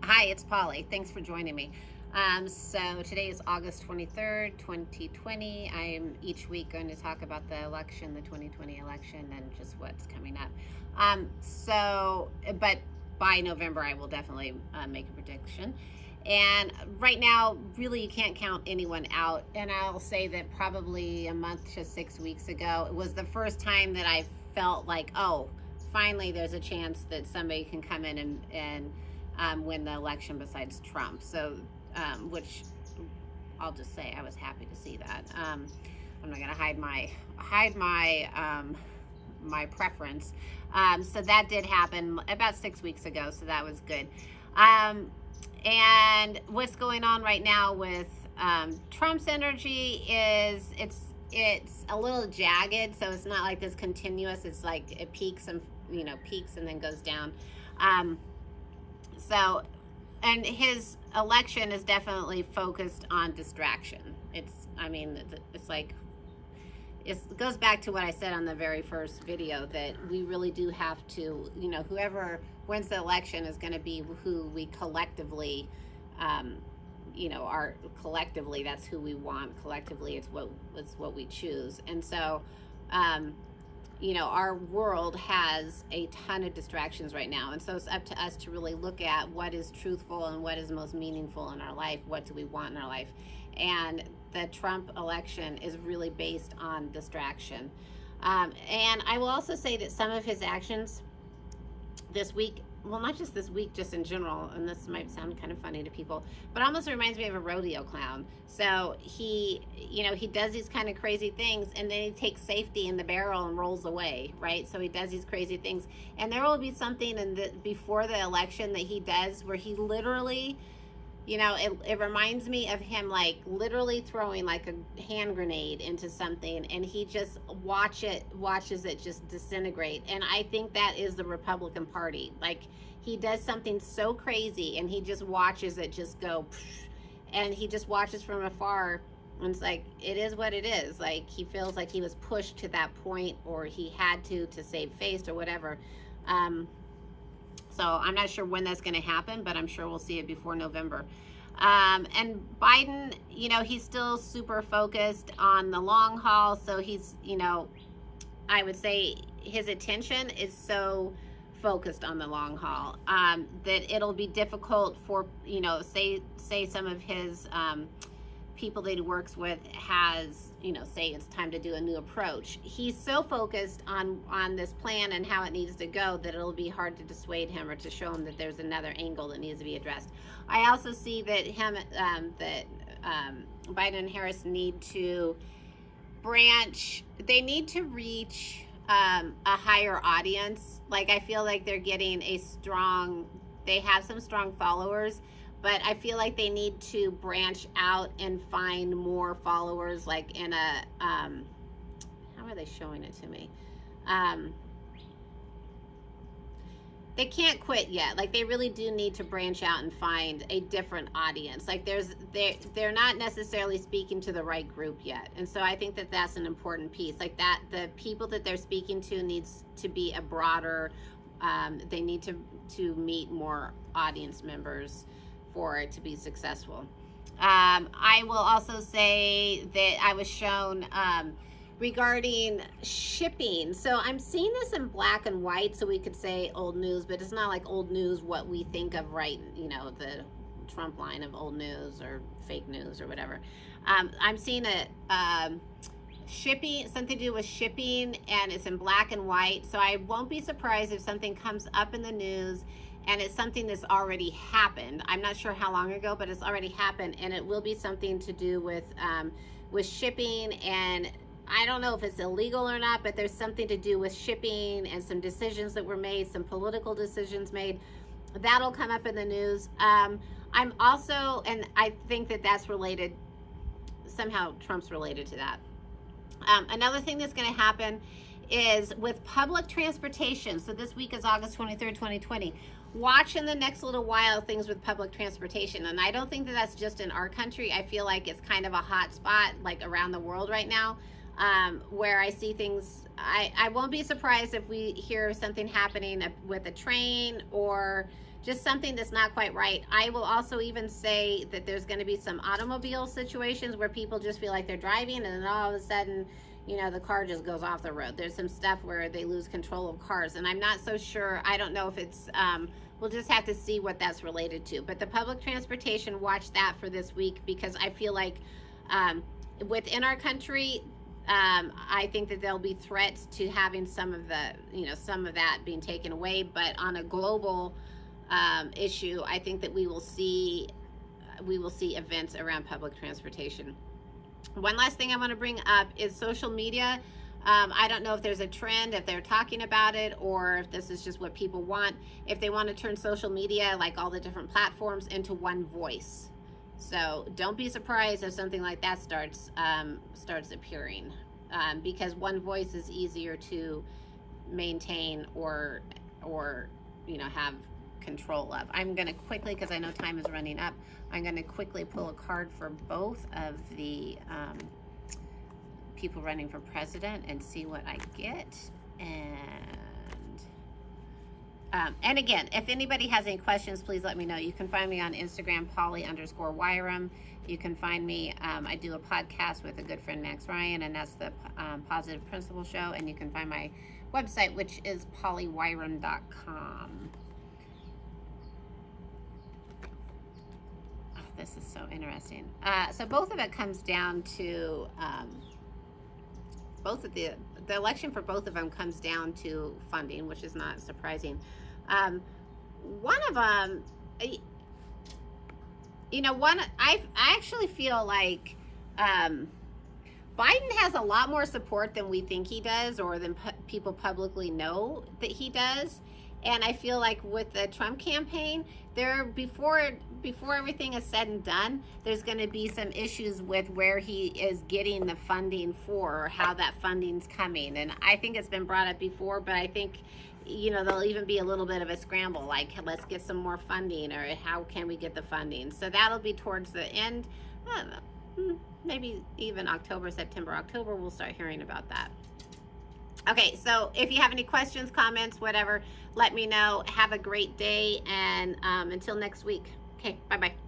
Hi, it's Polly. Thanks for joining me. So today is August 23rd, 2020. I'm each week going to talk about the election, the 2020 election, and just what's coming up. But by November, I will definitely make a prediction. And right now, really, you can't count anyone out. And I'll say that probably a month to 6 weeks ago, it was the first time that I felt like, oh, finally there's a chance that somebody can come in and win the election besides Trump. So, which I'll just say I was happy to see that. I'm not gonna hide my preference. So that did happen about 6 weeks ago. So that was good. And what's going on right now with Trump's energy is it's a little jagged. So it's not like this continuous. It's like it peaks and peaks and then goes down. And his election is definitely focused on distraction. It goes back to what I said on the very first video, that we really do have to, whoever wins the election is going to be who we collectively, collectively, that's who we want. Collectively, it's what we choose. And so, our world has a ton of distractions right now. And so it's up to us to really look at what is truthful and what is most meaningful in our life. What do we want in our life? And the Trump election is really based on distraction. And I will also say that some of his actions this week, well, not just this week, just in general, and this might sound kind of funny to people, but almost reminds me of a rodeo clown. So he does these kind of crazy things, and then he takes safety in the barrel and rolls away, right? So he does these crazy things, and there will be something before the election that he does where he literally, it reminds me of him like literally throwing like a hand grenade into something, and he just watches it just disintegrate. And I think that is the Republican Party. Like, he does something so crazy and he just watches it just go, and he just watches from afar, and it's like, it is what it is. Like, he feels like he was pushed to that point, or he had to save face or whatever. So I'm not sure when that's going to happen, but I'm sure we'll see it before November. And Biden, he's still super focused on the long haul. So he's, I would say his attention is so focused on the long haul that it'll be difficult for, say some of his people that he works with has, say it's time to do a new approach. He's so focused on this plan and how it needs to go that it'll be hard to dissuade him or to show him that there's another angle that needs to be addressed. I also see that Biden and Harris need to they need to reach a higher audience. Like, I feel like they're getting they have some strong followers, but I feel like they need to branch out and find more followers, like in a, how are they showing it to me? They can't quit yet. Like, they really do need to branch out and find a different audience. Like, they're not necessarily speaking to the right group yet. And so I think that that's an important piece. Like, that the people that they're speaking to needs to be a broader, they need to meet more audience members for it to be successful. I will also say that I was shown regarding shipping. So I'm seeing this in black and white, so we could say old news, but it's not like old news what we think of, right? The Trump line of old news or fake news or whatever. I'm seeing shipping, something to do with shipping, and it's in black and white. So I won't be surprised if something comes up in the news and it's something that's already happened. I'm not sure how long ago, but it's already happened, and it will be something to do with shipping. And I don't know if it's illegal or not, but there's something to do with shipping and some decisions that were made, some political decisions made. That'll come up in the news. I'm also, and I think that that's related, somehow Trump's related to that. Another thing that's going to happen is with public transportation. So this week is August 23rd, 2020. Watch in the next little while things with public transportation. And I don't think that that's just in our country. I feel like it's kind of a hot spot, like around the world right now, where I see things. I won't be surprised if we hear something happening with a train or just something that's not quite right. I will also even say that there's going to be some automobile situations where people just feel like they're driving and then all of a sudden, you know, the car just goes off the road. There's some stuff where they lose control of cars, and I'm not so sure. I don't know if it's, we'll just have to see what that's related to. But the public transportation, watch that for this week, because I feel like within our country, I think that there'll be threats to having some of the, you know, some of that being taken away. But on a global issue, I think that we will see events around public transportation. One last thing I want to bring up is social media. I don't know if there's a trend, if they're talking about it, or if this is just what people want. If they want to turn social media, like all the different platforms, into one voice. So don't be surprised if something like that starts appearing, because one voice is easier to maintain or you know, have control of. I'm going to quickly, because I know time is running up, I'm going to quickly pull a card for both of the people running for president and see what I get. And again, if anybody has any questions, please let me know. You can find me on Instagram, Polly_Wyrum. You can find me, I do a podcast with a good friend, Max Ryan, and that's the Positive Principle Show. And you can find my website, which is pollywyrum.com. Oh, this is so interesting. So both of it comes down to, both of the election for both of them comes down to funding, which is not surprising. One of them, you know, I actually feel like Biden has a lot more support than we think he does, or than people publicly know that he does. And I feel like with the Trump campaign, before everything is said and done, there's going to be some issues with where he is getting the funding for, or how that funding's coming. And I think it's been brought up before, but I think, you know, there'll even be a little bit of a scramble, like, let's get some more funding, or how can we get the funding? So that'll be towards the end, I don't know, maybe even October, September, October, we'll start hearing about that. Okay, so if you have any questions, comments, whatever, let me know. Have a great day, and until next week. Okay, bye-bye.